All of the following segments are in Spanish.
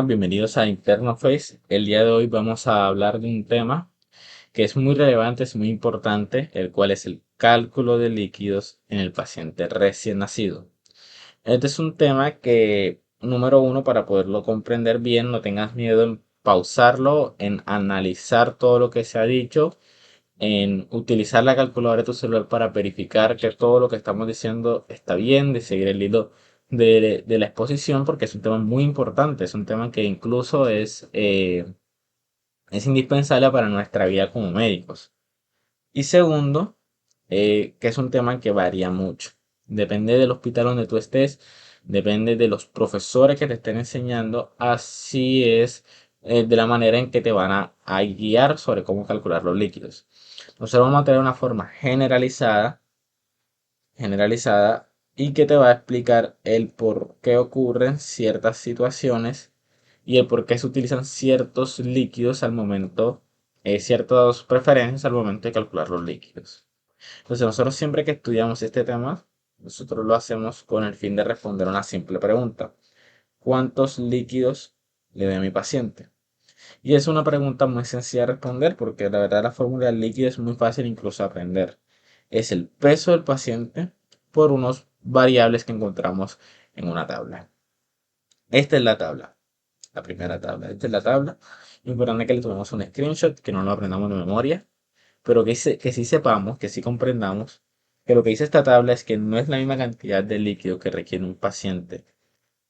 Bienvenidos a InternoFace. El día de hoy vamos a hablar de un tema que es muy relevante, es muy importante, el cual es el cálculo de líquidos en el paciente recién nacido. Este es un tema que, número uno, para poderlo comprender bien, no tengas miedo en pausarlo, en analizar todo lo que se ha dicho, en utilizar la calculadora de tu celular para verificar que todo lo que estamos diciendo está bien, de seguir el hilo de la exposición, porque es un tema muy importante, es un tema que incluso es indispensable para nuestra vida como médicos. Y segundo, que es un tema que varía mucho. Depende del hospital donde tú estés, depende de los profesores que te estén enseñando, así es de la manera en que te van a guiar sobre cómo calcular los líquidos. Nosotros vamos a tener una forma generalizada y que te va a explicar el por qué ocurren ciertas situaciones y el por qué se utilizan ciertos líquidos al momento, ciertas preferencias al momento de calcular los líquidos. Entonces nosotros siempre que estudiamos este tema, nosotros lo hacemos con el fin de responder una simple pregunta. ¿Cuántos líquidos le doy a mi paciente? Y es una pregunta muy sencilla de responder porque la verdad la fórmula del líquido es muy fácil incluso de aprender. Es el peso del paciente por unos variables que encontramos en una tabla. Esta es la tabla, la primera tabla. Esta es la tabla. Importante que le tomemos un screenshot, que no lo aprendamos de memoria, pero que sí sepamos, que sí comprendamos que lo que dice esta tabla es que no es la misma cantidad de líquido que requiere un paciente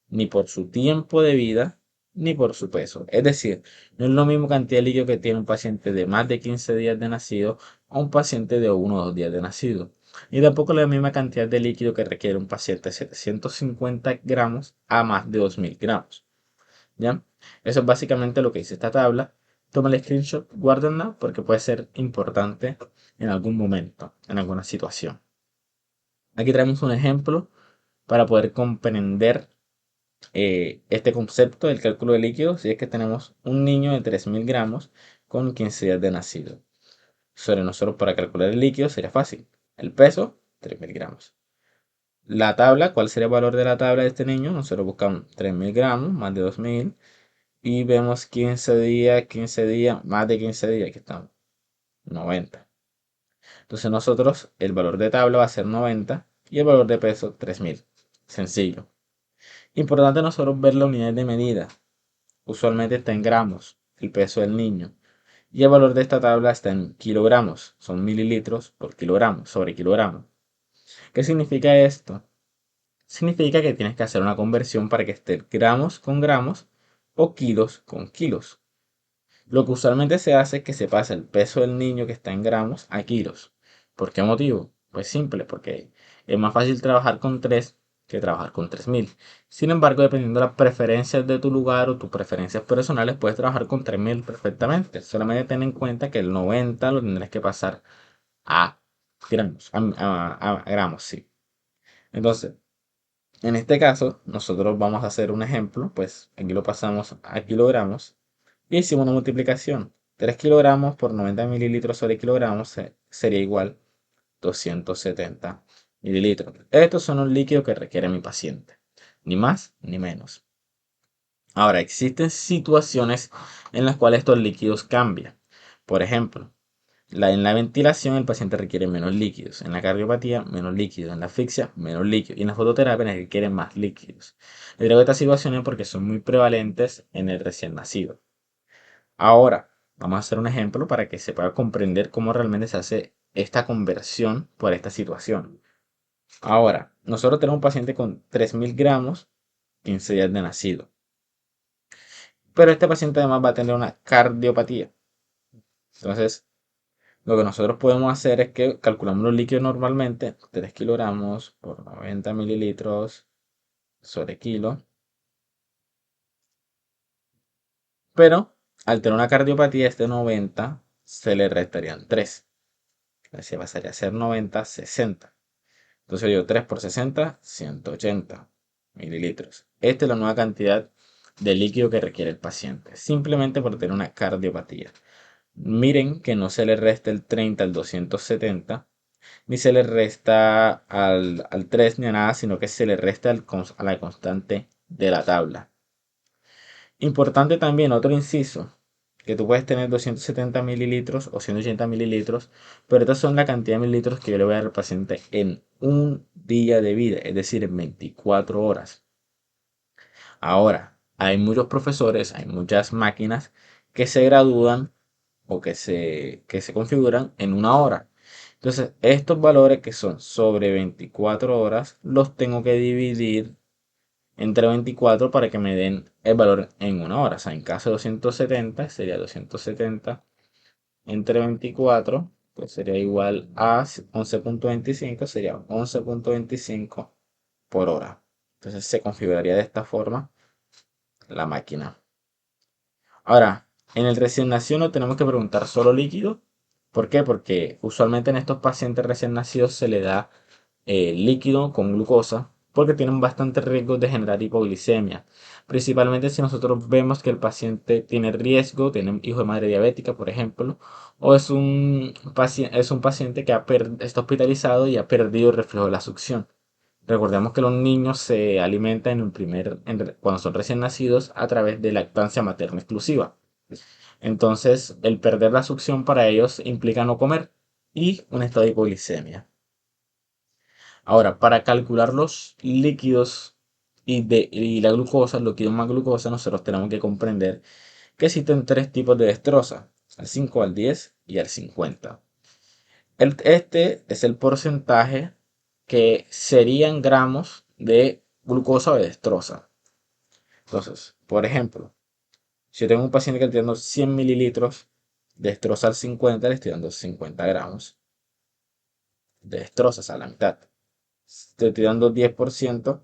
ni por su tiempo de vida, ni por su peso. Es decir, no es lo mismo cantidad de líquido que tiene un paciente de más de 15 días de nacido a un paciente de 1 o 2 días de nacido. Y tampoco la misma cantidad de líquido que requiere un paciente de 750 gramos a más de 2000 gramos. ¿Ya? Eso es básicamente lo que dice esta tabla. Toma el screenshot, guárdenla porque puede ser importante en algún momento, en alguna situación. Aquí traemos un ejemplo para poder comprender este concepto del cálculo de líquidos si es que tenemos un niño de 3000 gramos con 15 días de nacido. Sobre nosotros para calcular el líquido sería fácil. El peso, 3000 gramos. La tabla, ¿cuál sería el valor de la tabla de este niño? Nosotros buscamos 3000 gramos más de 2000 y vemos 15 días, más de 15 días, aquí estamos, 90. Entonces nosotros el valor de tabla va a ser 90 y el valor de peso 3000. Sencillo. Importante nosotros ver la unidad de medida. Usualmente está en gramos, el peso del niño. Y el valor de esta tabla está en kilogramos, son mililitros por kilogramo, sobre kilogramo. ¿Qué significa esto? Significa que tienes que hacer una conversión para que esté gramos con gramos o kilos con kilos. Lo que usualmente se hace es que se pasa el peso del niño que está en gramos a kilos. ¿Por qué motivo? Pues simple, porque es más fácil trabajar con 3 que trabajar con 3000. Sin embargo, dependiendo de las preferencias de tu lugar o tus preferencias personales, puedes trabajar con 3000 perfectamente. Solamente ten en cuenta que el 90 lo tendrás que pasar a gramos, a gramos, sí. Entonces, en este caso, nosotros vamos a hacer un ejemplo, pues aquí lo pasamos a kilogramos y hicimos una multiplicación. 3 kilogramos por 90 mililitros sobre kilogramos sería igual 270 mililitros. Estos son los líquidos que requiere mi paciente, ni más ni menos. Ahora, existen situaciones en las cuales estos líquidos cambian. Por ejemplo, en la ventilación el paciente requiere menos líquidos, en la cardiopatía menos líquidos, en la asfixia menos líquidos y en la fototerapia requiere más líquidos. Le traigo estas situaciones porque son muy prevalentes en el recién nacido. Ahora, vamos a hacer un ejemplo para que se pueda comprender cómo realmente se hace esta conversión por esta situación. Ahora, nosotros tenemos un paciente con 3000 gramos, 15 días de nacido. Pero este paciente además va a tener una cardiopatía. Entonces, lo que nosotros podemos hacer es que calculamos los líquidos normalmente, 3 kilogramos por 90 mililitros sobre kilo. Pero al tener una cardiopatía, este 90 se le restarían 3. Así pasaría a ser 90, 60. Entonces yo 3 por 60, 180 mililitros. Esta es la nueva cantidad de líquido que requiere el paciente, simplemente por tener una cardiopatía. Miren que no se le resta el 30 al 270, ni se le resta al 3 ni a nada, sino que se le resta a la constante de la tabla. Importante también, otro inciso, que tú puedes tener 270 mililitros o 180 mililitros, pero estas son la cantidad de mililitros que yo le voy a dar al paciente en un día de vida, es decir, en 24 horas. Ahora, hay muchos profesores, hay muchas máquinas que se gradúan o que se configuran en una hora. Entonces, estos valores que son sobre 24 horas, los tengo que dividir entre 24 para que me den el valor en una hora. O sea, en caso de 270 sería 270 entre 24, pues sería igual a 11.25, sería 11.25 por hora. Entonces se configuraría de esta forma la máquina. Ahora, en el recién nacido no tenemos que preguntar solo líquido. ¿Por qué? Porque usualmente en estos pacientes recién nacidos se le da líquido con glucosa porque tienen bastante riesgo de generar hipoglicemia. Principalmente si nosotros vemos que el paciente tiene riesgo, tiene hijo de madre diabética, por ejemplo, o es un paciente que está hospitalizado y ha perdido el reflejo de la succión. Recordemos que los niños se alimentan cuando son recién nacidos a través de lactancia materna exclusiva. Entonces, el perder la succión para ellos implica no comer y un estado de hipoglicemia. Ahora, para calcular los líquidos y la glucosa, el líquido más glucosa, nosotros tenemos que comprender que existen tres tipos de destroza, al 5, al 10 y al 50. Este es el porcentaje que serían gramos de glucosa o de destroza. Entonces, por ejemplo, si yo tengo un paciente que le estoy dando 100 mililitros de destroza al 50, le estoy dando 50 gramos de destroza, a la mitad. Le estoy dando 10%.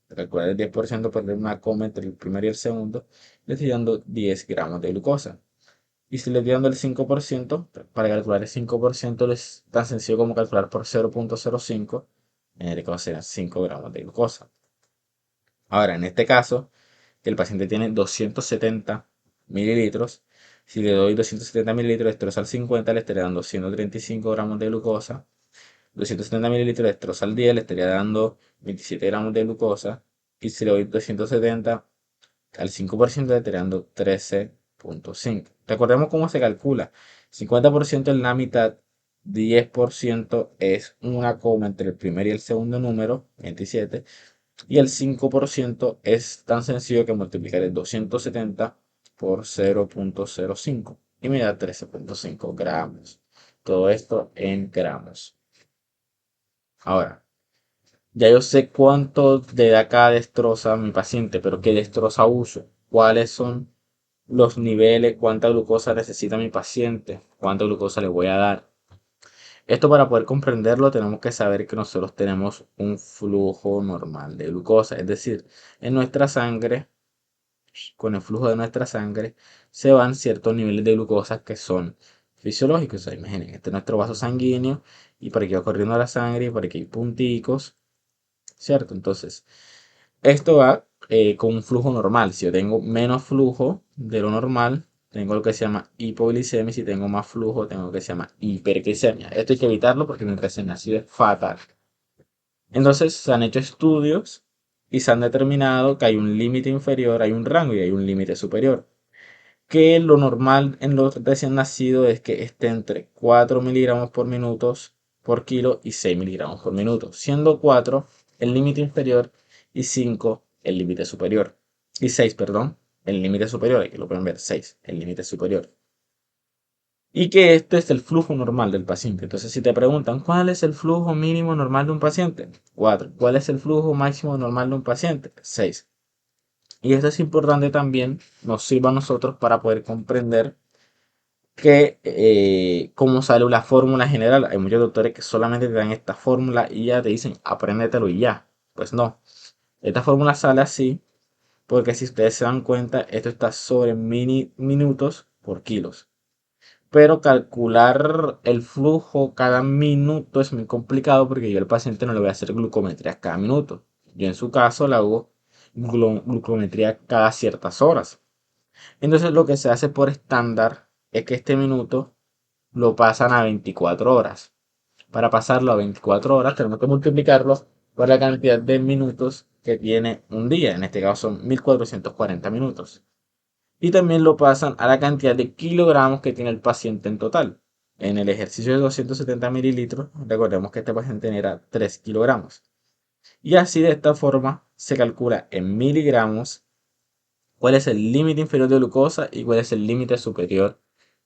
Recuerda el 10% perder una coma entre el primero y el segundo, le estoy dando 10 gramos de glucosa. Y si le estoy dando el 5%, para calcular el 5% es tan sencillo como calcular por 0.05, en el caso serán 5 gramos de glucosa. Ahora, en este caso, el paciente tiene 270 mililitros. Si le doy 270 mililitros de destroza al 50, le estaré dando 135 gramos de glucosa. 270 mililitros de destroza al 10, le estaría dando 27 gramos de glucosa. Y si le doy 270 al 5%, le estaría dando 13.5. Recordemos cómo se calcula. 50% es la mitad, 10% es una coma entre el primer y el segundo número, 27, y el 5% es tan sencillo que multiplicar el 270 por 0.05 y me da 13.5 gramos. Todo esto en gramos. Ahora, ya yo sé cuánto le da cada destroza a mi paciente, pero qué destroza uso, cuáles son los niveles, cuánta glucosa necesita mi paciente, cuánta glucosa le voy a dar. Esto para poder comprenderlo tenemos que saber que nosotros tenemos un flujo normal de glucosa, es decir, en nuestra sangre, con el flujo de nuestra sangre, se van ciertos niveles de glucosa que son fisiológicos. O sea, imaginen, este es nuestro vaso sanguíneo y por aquí va corriendo la sangre y por aquí hay punticos, ¿cierto? Entonces, esto va con un flujo normal. Si yo tengo menos flujo de lo normal, tengo lo que se llama hipoglicemia. Si tengo más flujo, tengo lo que se llama hiperglicemia. Esto hay que evitarlo porque en el recién nacido es fatal. Entonces se han hecho estudios y se han determinado que hay un límite inferior, hay un rango y hay un límite superior. Que lo normal en los recién nacidos es que esté entre 4 miligramos por minuto por kilo y 6 miligramos por minuto, siendo 4 el límite inferior y 5 el límite superior. Y 6, perdón, el límite superior, aquí lo pueden ver, 6, el límite superior. Y que este es el flujo normal del paciente. Entonces, si te preguntan, ¿cuál es el flujo mínimo normal de un paciente? 4. ¿Cuál es el flujo máximo normal de un paciente? 6. Y esto es importante también, nos sirve a nosotros para poder comprender cómo sale la fórmula general. Hay muchos doctores que solamente te dan esta fórmula y ya te dicen, apréndetelo y ya. Pues no, esta fórmula sale así porque si ustedes se dan cuenta, esto está sobre minutos por kilos. Pero calcular el flujo cada minuto es muy complicado porque yo al paciente no le voy a hacer glucometría cada minuto. Yo en su caso le hago glucometría cada ciertas horas. Entonces lo que se hace por estándar es que este minuto lo pasan a 24 horas. Para pasarlo a 24 horas tenemos que multiplicarlo por la cantidad de minutos que tiene un día. En este caso son 1440 minutos. y también lo pasan a la cantidad de kilogramos que tiene el paciente en total. En el ejercicio de 270 mililitros, recordemos que este paciente tenía 3 kilogramos. Y así de esta forma se calcula en miligramos cuál es el límite inferior de glucosa y cuál es el límite superior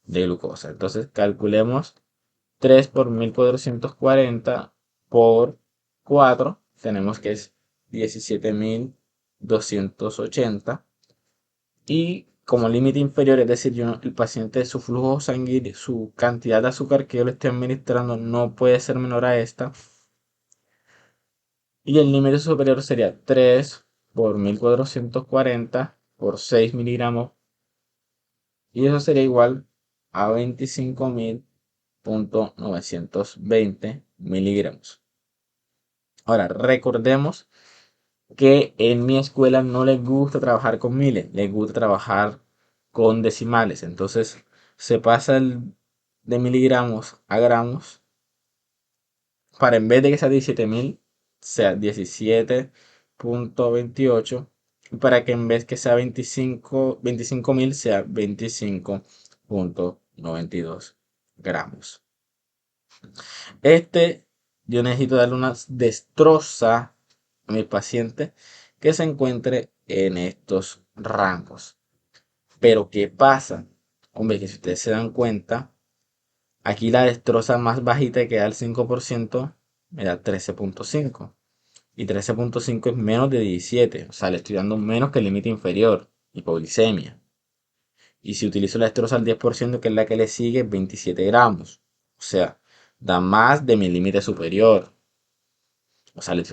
de glucosa. Entonces calculemos 3 por 1440 por 4, tenemos que es 17.280. Y como límite inferior, es decir, el paciente, su flujo sanguíneo, su cantidad de azúcar que yo le estoy administrando no puede ser menor a esta. Y el límite superior sería 3 por 1440 por 6 miligramos. Y eso sería igual a 25.920 miligramos. Ahora, recordemos que en mi escuela no les gusta trabajar con miles, les gusta trabajar con decimales. Entonces se pasa de miligramos a gramos para en vez de que sea 17.000, sea 17.28. Y para que en vez que sea 25.000 sea 25.92 gramos. Yo necesito darle una destroza a mi paciente que se encuentre en estos rangos. Pero ¿qué pasa? Hombre, que si ustedes se dan cuenta, aquí la destroza más bajita que da el 5% me da 13.5. Y 13.5 es menos de 17. O sea, le estoy dando menos que el límite inferior. Hipoglicemia. Y si utilizo la destroza al 10%, que es la que le sigue, 27 gramos. O sea, da más de mi límite superior. O sea, le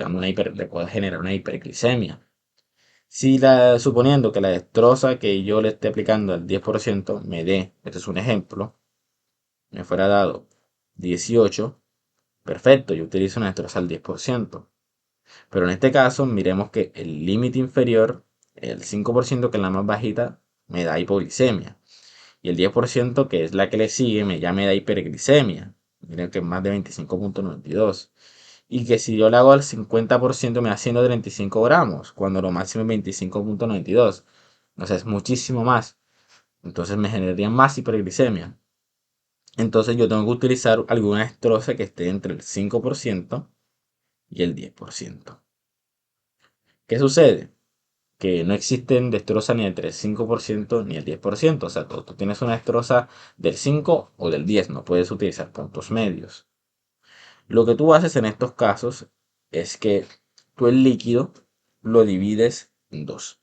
puede generar una hiperglicemia. Suponiendo que la destroza que yo le esté aplicando al 10% me dé, este es un ejemplo, me fuera dado 18, perfecto, yo utilizo una destroza al 10%. Pero en este caso, miremos que el límite inferior, el 5%, que es la más bajita, me da hipoglicemia. Y el 10%, que es la que le sigue, ya me da hiperglicemia. Miren que es más de 25.92. Y que si yo le hago al 50% me da 135 gramos, cuando lo máximo es 25.92. O sea, es muchísimo más. Entonces me generaría más hiperglicemia. Entonces yo tengo que utilizar alguna destroza que esté entre el 5% y el 10%. ¿Qué sucede? Que no existen destrozas ni entre el 5% ni el 10%. O sea, tú tienes una destroza del 5 o del 10, no puedes utilizar puntos medios. Lo que tú haces en estos casos es que tú el líquido lo divides en dos.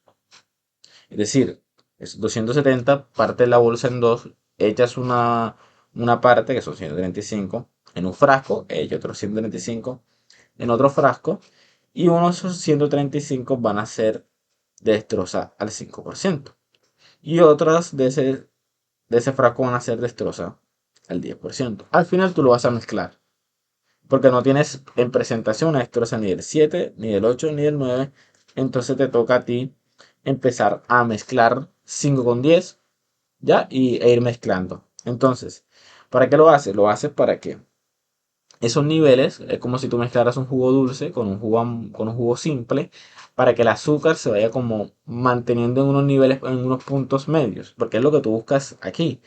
Es decir, es 270, partes la bolsa en dos, echas una parte, que son 135, en un frasco, echas otros 135 en otro frasco, y uno de esos 135 van a ser de destroza al 5%. Y otras de ese frasco van a ser destroza al 10%. Al final tú lo vas a mezclar. Porque no tienes en presentación una destroza ni del 7, ni del 8, ni del 9. Entonces te toca a ti empezar a mezclar 5 con 10, ¿ya? E ir mezclando. Entonces, ¿para qué lo haces? Lo haces para que esos niveles, es como si tú mezclaras un jugo dulce con un jugo simple, para que el azúcar se vaya como manteniendo en unos niveles, en unos puntos medios, porque es lo que tú buscas aquí.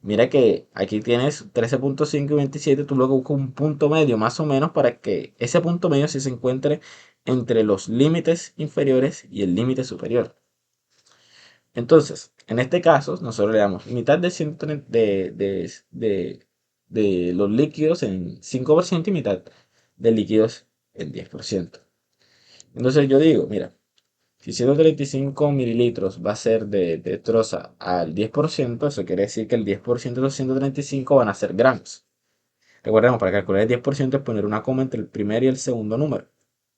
Mira que aquí tienes 13.5 y 27, tú luego buscas un punto medio más o menos para que ese punto medio sí se encuentre entre los límites inferiores y el límite superior. Entonces, en este caso, nosotros le damos mitad de, 130 de los líquidos en 5% y mitad de líquidos en 10%. Entonces yo digo, mira, si 135 mililitros va a ser de troza al 10%, eso quiere decir que el 10% de los 135 van a ser gramos. Recordemos, para calcular el 10% es poner una coma entre el primer y el segundo número.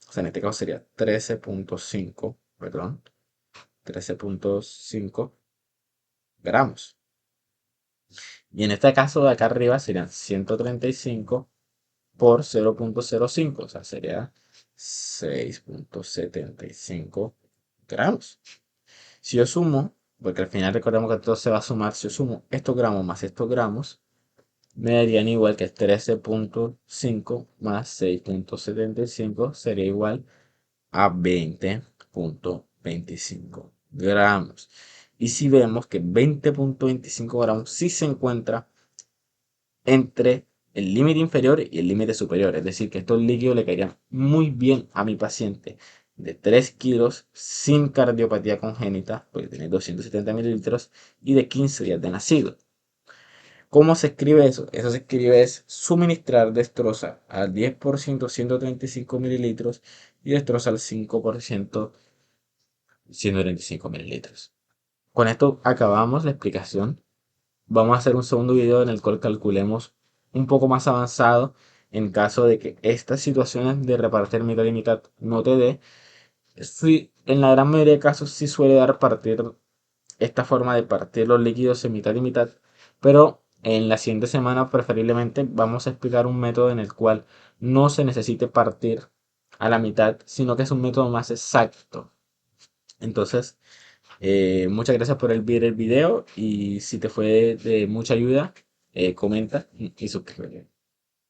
O sea, en este caso sería 13.5, perdón, 13.5 gramos. Y en este caso de acá arriba serían 135 por 0.05, o sea, sería 6.75 gramos. Si yo sumo, porque al final recordemos que todo se va a sumar, si yo sumo estos gramos más estos gramos, me darían igual que 13.5 más 6.75 sería igual a 20.25 gramos. Y si vemos que 20.25 gramos sí se encuentra entre el límite inferior y el límite superior. Es decir, que estos líquidos le caerían muy bien a mi paciente de 3 kilos sin cardiopatía congénita, porque tiene 270 mililitros, y de 15 días de nacido. ¿Cómo se escribe eso? Eso se escribe es suministrar destroza al 10% 135 mililitros y destroza al 5% 135 mililitros. Con esto acabamos la explicación. Vamos a hacer un segundo video en el cual calculemos un poco más avanzado en caso de que estas situaciones de repartir mitad y mitad no te dé. Sí, en la gran mayoría de casos sí suele dar partir esta forma de partir los líquidos en mitad y mitad, pero en la siguiente semana preferiblemente vamos a explicar un método en el cual no se necesite partir a la mitad, sino que es un método más exacto. Entonces, muchas gracias por ver el video y si te fue de mucha ayuda, comenta y suscríbete.